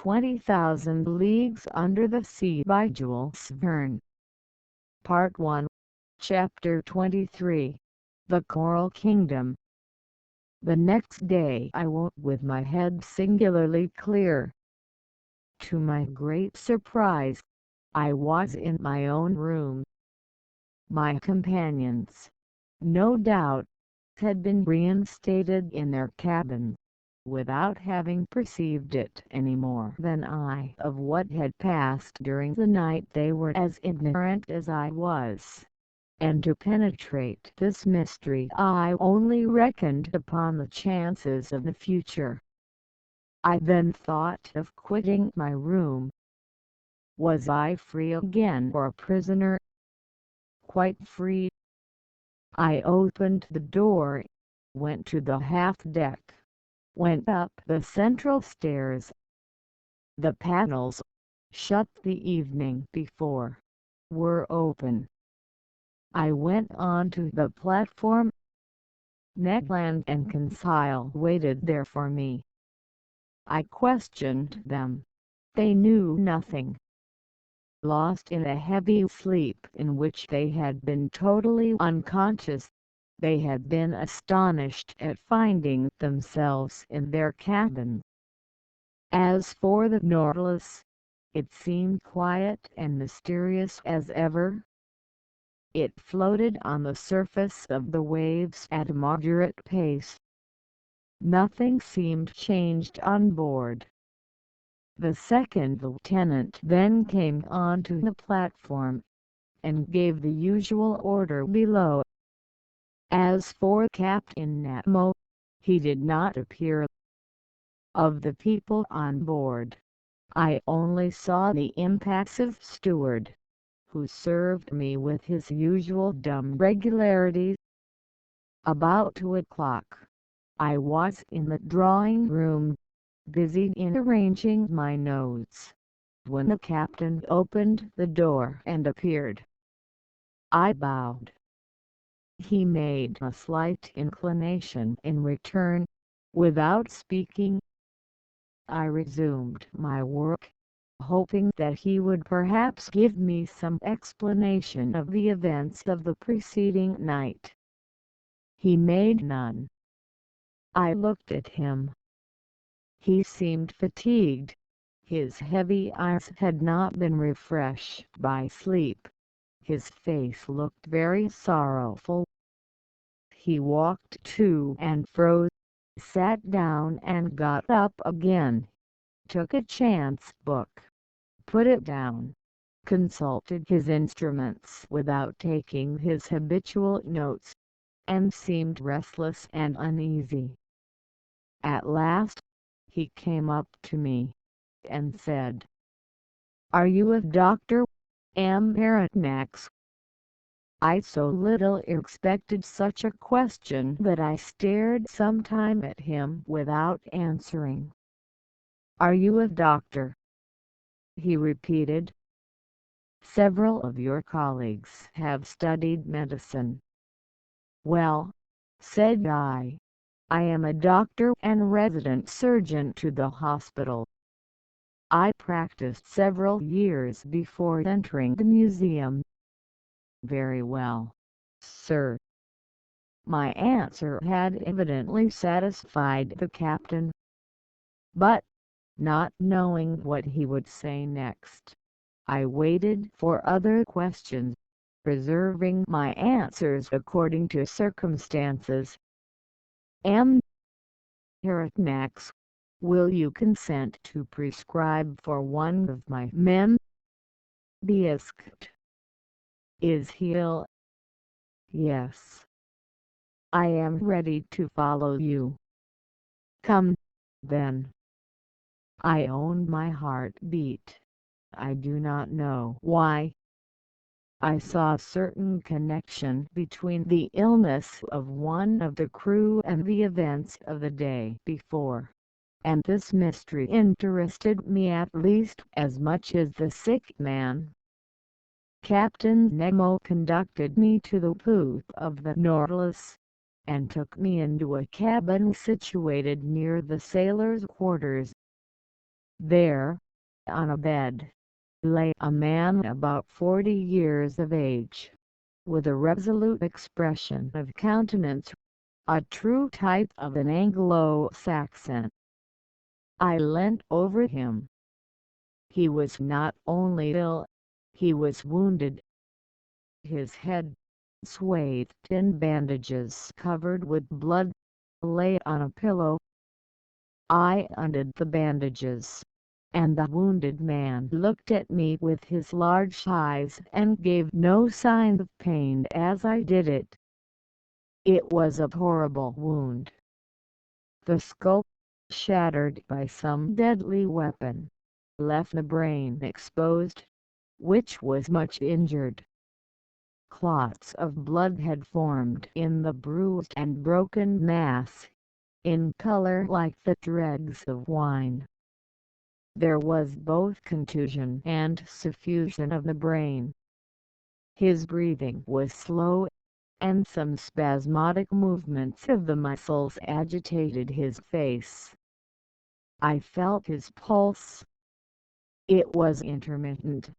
20,000 Leagues Under the Sea by Jules Verne. Part 1, Chapter 23, The Coral Kingdom. The next day I woke with my head singularly clear. To my great surprise, I was in my own room. My companions, no doubt, had been reinstated in their cabins, without having perceived it any more than I. Of what had passed during the night they were as ignorant as I was, and to penetrate this mystery I only reckoned upon the chances of the future. I then thought of quitting my room. Was I free again or a prisoner? Quite free. I opened the door, went to the half-deck, went up the central stairs. The panels, shut the evening before, were open. I went on to the platform. Ned Land and Conseil waited there for me. I questioned them. They knew nothing. Lost in a heavy sleep in which they had been totally unconscious, they had been astonished at finding themselves in their cabin. As for the Nautilus, it seemed quiet and mysterious as ever. It floated on the surface of the waves at a moderate pace. Nothing seemed changed on board. The second lieutenant then came onto the platform, and gave the usual order below. As for Captain Nemo, he did not appear. Of the people on board, I only saw the impassive steward, who served me with his usual dumb regularity. About 2 o'clock, I was in the drawing-room, busy in arranging my notes, when the captain opened the door and appeared. I bowed. He made a slight inclination in return, without speaking. I resumed my work, hoping that he would perhaps give me some explanation of the events of the preceding night. He made none. I looked at him. He seemed fatigued. His heavy eyes had not been refreshed by sleep. His face looked very sorrowful. He walked to and fro, sat down and got up again, took a chance book, put it down, consulted his instruments without taking his habitual notes, and seemed restless and uneasy. At last, he came up to me, and said, "Are you a doctor, Max?" I so little expected such a question that I stared some time at him without answering. "Are you a doctor?" he repeated. "Several of your colleagues have studied medicine." "Well," said I am a doctor and resident surgeon to the hospital. I practiced several years before entering the museum." "Very well, sir." My answer had evidently satisfied the captain. But, not knowing what he would say next, I waited for other questions, reserving my answers according to circumstances. "Max, will you consent to prescribe for one of my men?" he asked. "Is he ill?" "Yes." "I am ready to follow you." "Come, then." I own my heart beat. I do not know why. I saw a certain connection between the illness of one of the crew and the events of the day before, and this mystery interested me at least as much as the sick man. Captain Nemo conducted me to the poop of the Nautilus, and took me into a cabin situated near the sailors' quarters. There, on a bed, lay a man about 40 years of age, with a resolute expression of countenance, a true type of an Anglo-Saxon. I leant over him. He was not only ill, he was wounded. His head, swathed in bandages covered with blood, lay on a pillow. I undid the bandages, and the wounded man looked at me with his large eyes and gave no sign of pain as I did it. It was a horrible wound. The skull, shattered by some deadly weapon, left the brain exposed, which was much injured. Clots of blood had formed in the bruised and broken mass, in color like the dregs of wine. There was both contusion and suffusion of the brain. His breathing was slow, and some spasmodic movements of the muscles agitated his face. I felt his pulse. It was intermittent.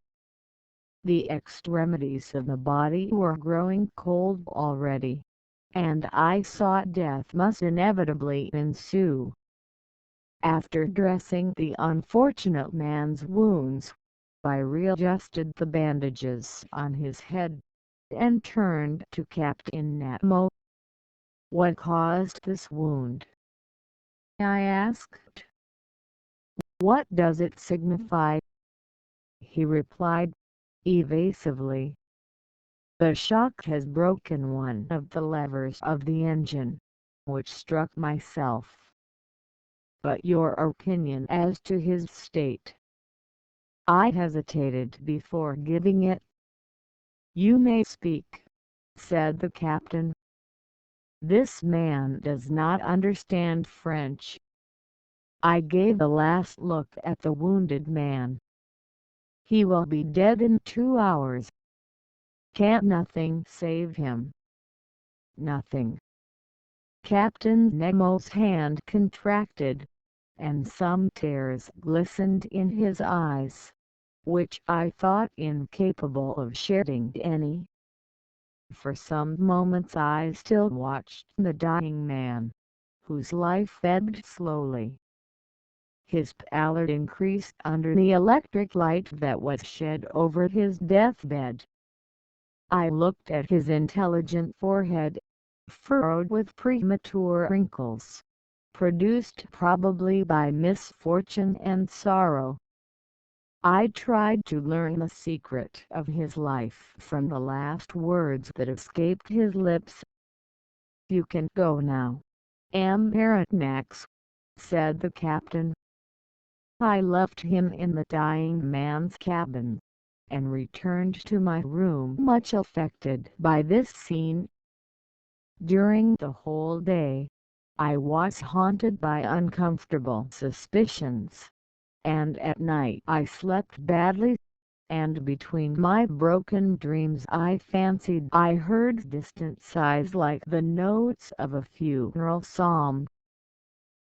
The extremities of the body were growing cold already, and I saw death must inevitably ensue. After dressing the unfortunate man's wounds, I readjusted the bandages on his head, and turned to Captain Nemo. "What caused this wound?" I asked. "What does it signify?" he replied, evasively. "The shock has broken one of the levers of the engine, which struck myself. But your opinion as to his state?" I hesitated before giving it. "You may speak," said the captain. "This man does not understand French." I gave a last look at the wounded man. "He will be dead in 2 hours. Can't nothing save him?" "Nothing." Captain Nemo's hand contracted, and some tears glistened in his eyes, which I thought incapable of shedding any. For some moments I still watched the dying man, whose life ebbed slowly. His pallor increased under the electric light that was shed over his deathbed. I looked at his intelligent forehead, furrowed with premature wrinkles, produced probably by misfortune and sorrow. I tried to learn the secret of his life from the last words that escaped his lips. "You can go now, Max," said the captain. I left him in the dying man's cabin, and returned to my room much affected by this scene. During the whole day, I was haunted by uncomfortable suspicions, and at night I slept badly, and between my broken dreams I fancied I heard distant sighs like the notes of a funeral psalm.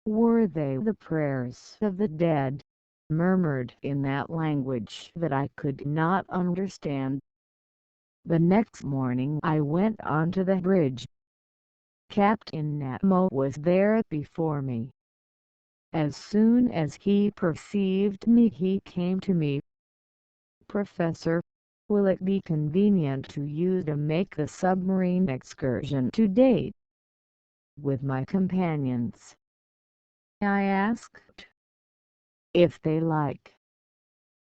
Were they the prayers of the dead, murmured in that language that I could not understand? The next morning I went on to the bridge. Captain Nemo was there before me. As soon as he perceived me he came to me. "Professor, will it be convenient to you to make the submarine excursion today with my companions?" I asked. "If they like."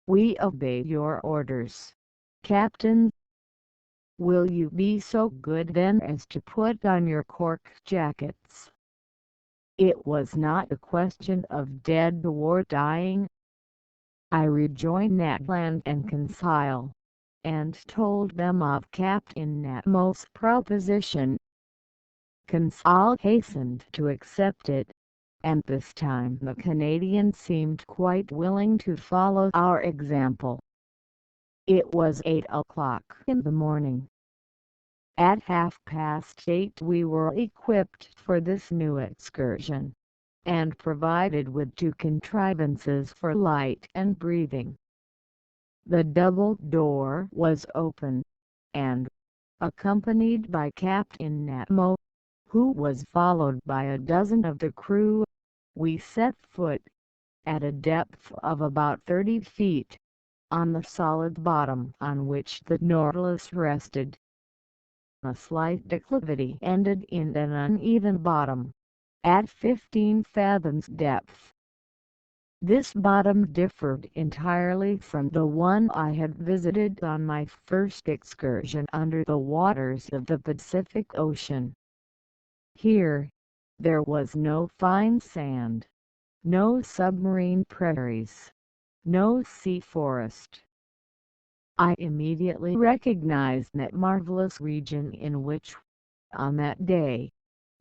"We obey your orders, Captain." "Will you be so good then as to put on your cork jackets?" It was not a question of dead or dying. I rejoined Natland and Conseil, and told them of Captain Nemo's proposition. Conseil hastened to accept it, and this time the Canadian seemed quite willing to follow our example. It was 8 o'clock in the morning. At 8:30 we were equipped for this new excursion, and provided with two contrivances for light and breathing. The double door was open, and, accompanied by Captain Nemo, who was followed by a dozen of the crew, we set foot, at a depth of about 30 feet, on the solid bottom on which the Nautilus rested. A slight declivity ended in an uneven bottom, at 15 fathoms depth. This bottom differed entirely from the one I had visited on my first excursion under the waters of the Pacific Ocean. Here, there was no fine sand, no submarine prairies, no sea forest. I immediately recognized that marvelous region in which, on that day,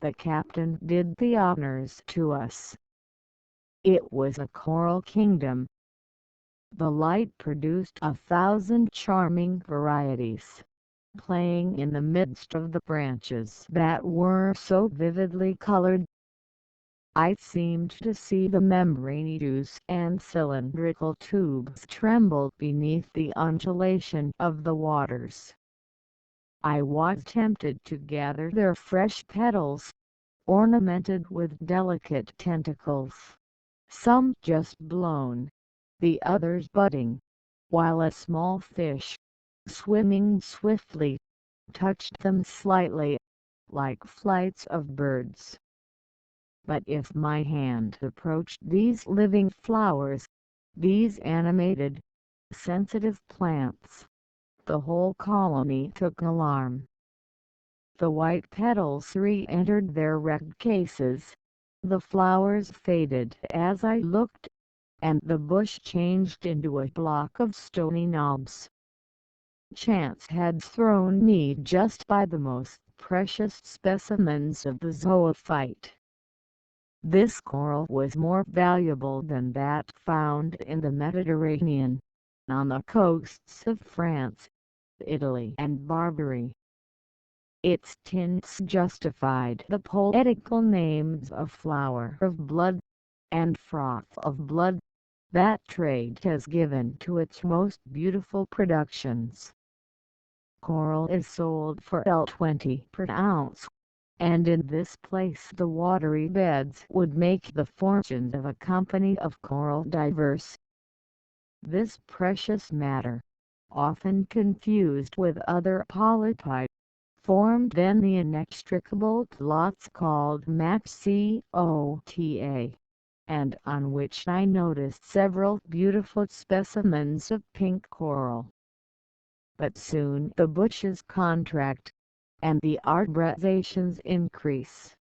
the captain did the honors to us. It was a coral kingdom. The light produced 1,000 charming varieties, playing in the midst of the branches that were so vividly colored. I seemed to see the membranous and cylindrical tubes tremble beneath the undulation of the waters. I was tempted to gather their fresh petals, ornamented with delicate tentacles, some just blown, the others budding, while a small fish, swimming swiftly, touched them slightly, like flights of birds. But if my hand approached these living flowers, these animated, sensitive plants, the whole colony took alarm. The white petals re-entered their red cases, the flowers faded as I looked, and the bush changed into a block of stony knobs. Chance had thrown me just by the most precious specimens of the zoophyte. This coral was more valuable than that found in the Mediterranean, on the coasts of France, Italy and Barbary. Its tints justified the poetical names of flower of blood, and froth of blood, that trade has given to its most beautiful productions. Coral is sold for L20 per ounce, and in this place the watery beds would make the fortunes of a company of coral divers. This precious matter, often confused with other polypi, formed then the inextricable clots called Maxota, and on which I noticed several beautiful specimens of pink coral. But soon the bushes contract, and the arboraceans increase.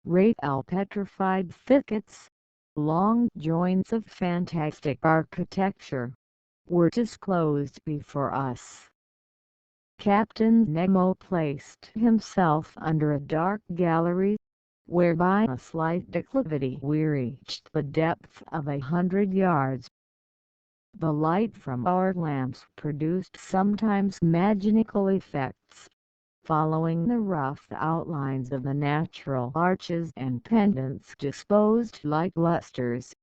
Radial petrified thickets, long joints of fantastic architecture, were disclosed before us. Captain Nemo placed himself under a dark gallery, where by a slight declivity we reached the depth of 100 yards. The light from our lamps produced sometimes magical effects, following the rough outlines of the natural arches and pendants disposed like lustres,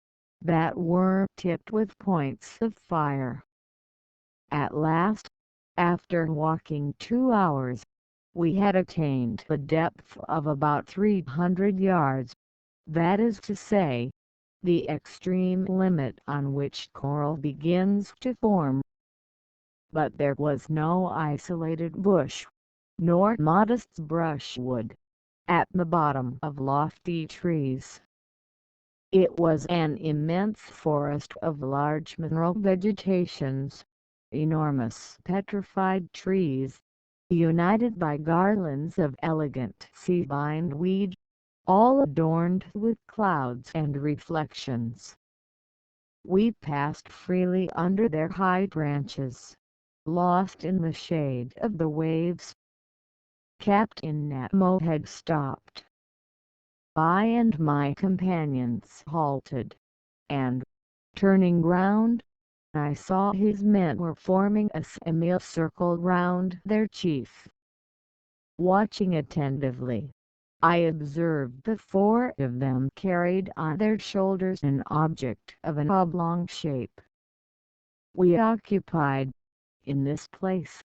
that were tipped with points of fire. At last, after walking 2 hours, we had attained the depth of about 300 yards, that is to say, the extreme limit on which coral begins to form. But there was no isolated bush, nor modest brushwood, at the bottom of lofty trees. It was an immense forest of large mineral vegetations, enormous petrified trees, united by garlands of elegant sea bindweed, all adorned with clouds and reflections. We passed freely under their high branches, lost in the shade of the waves. Captain Nemo had stopped. I and my companions halted, and, turning round, I saw his men were forming a semicircle round their chief. Watching attentively, I observed the 4 of them carried on their shoulders an object of an oblong shape. We occupied, in this place,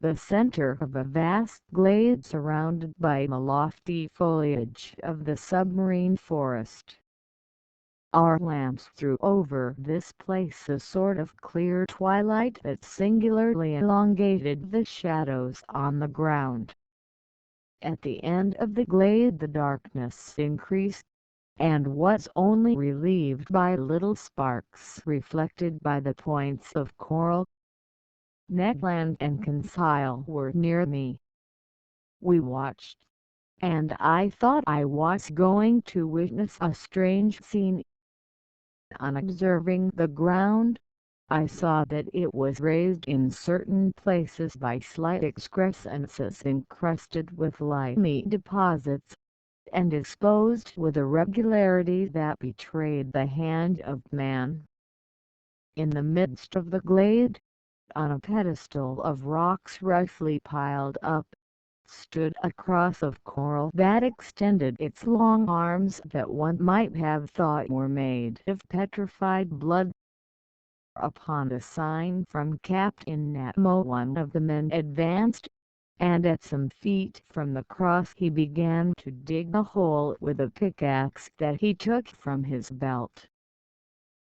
the center of a vast glade surrounded by the lofty foliage of the submarine forest. Our lamps threw over this place a sort of clear twilight that singularly elongated the shadows on the ground. At the end of the glade the darkness increased, and was only relieved by little sparks reflected by the points of coral. Ned Land and Conseil were near me. We watched, and I thought I was going to witness a strange scene. On observing the ground, I saw that it was raised in certain places by slight excrescences encrusted with limy deposits, and exposed with a regularity that betrayed the hand of man. In the midst of the glade, on a pedestal of rocks roughly piled up, stood a cross of coral that extended its long arms that one might have thought were made of petrified blood. Upon a sign from Captain Nemo one of the men advanced, and at some feet from the cross he began to dig a hole with a pickaxe that he took from his belt.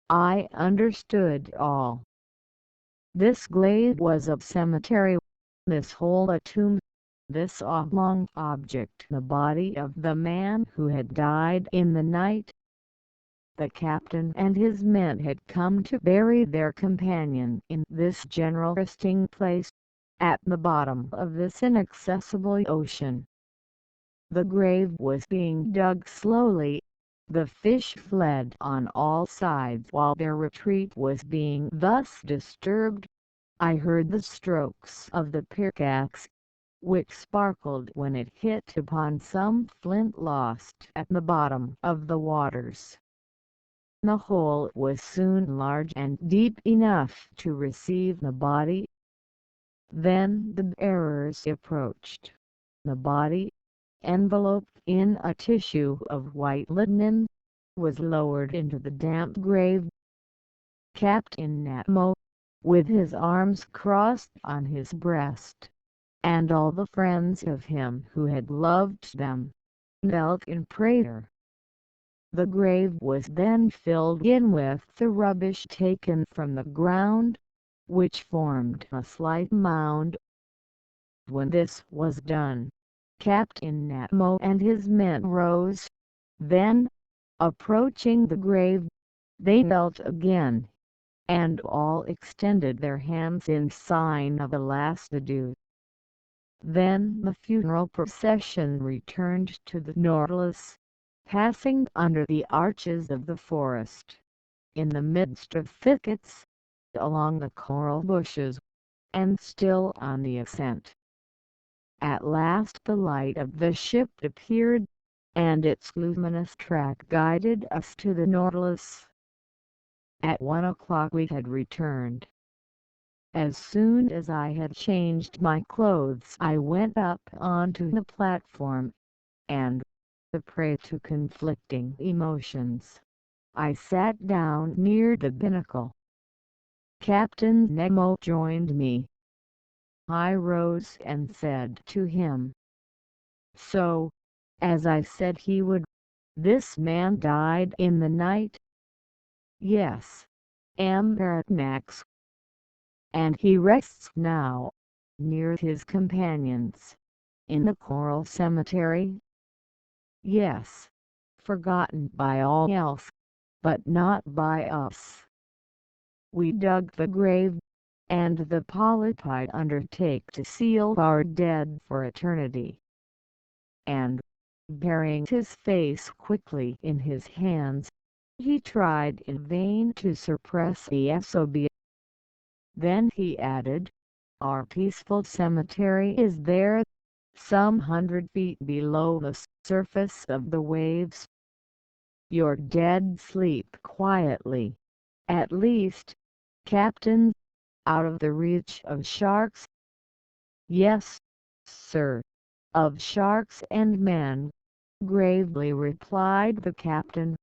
I understood all. This glade was a cemetery, this hole a tomb, this oblong object the body of the man who had died in the night. The captain and his men had come to bury their companion in this general resting place, at the bottom of this inaccessible ocean. The grave was being dug slowly. The fish fled on all sides while their retreat was being thus disturbed. I heard the strokes of the pickaxe, which sparkled when it hit upon some flint lost at the bottom of the waters. The hole was soon large and deep enough to receive the body. Then the bearers approached. The body, enveloped in a tissue of white linen, was lowered into the damp grave. Captain Nemo, with his arms crossed on his breast, and all the friends of him who had loved them, knelt in prayer. The grave was then filled in with the rubbish taken from the ground, which formed a slight mound. When this was done, Captain Nemo and his men rose. Then, approaching the grave, they knelt again, and all extended their hands in sign of a last adieu. Then the funeral procession returned to the Nautilus, passing under the arches of the forest, in the midst of thickets, along the coral bushes, and still on the ascent. At last the light of the ship appeared, and its luminous track guided us to the Nautilus. At 1 o'clock we had returned. As soon as I had changed my clothes I went up onto the platform, and, a prey to conflicting emotions, I sat down near the binnacle. Captain Nemo joined me. I rose and said to him, "So, as I said he would, this man died in the night?" "Yes, Max. And he rests now, near his companions, in the coral cemetery?" "Yes, forgotten by all else, but not by us. We dug the grave, and the polypi undertake to seal our dead for eternity." And, burying his face quickly in his hands, he tried in vain to suppress the sob. Then he added, "Our peaceful cemetery is there, some 100 feet below the surface of the waves. Your dead sleep quietly, at least, Captain, out of the reach of sharks." "Yes, sir, of sharks and men. gravely replied the captain.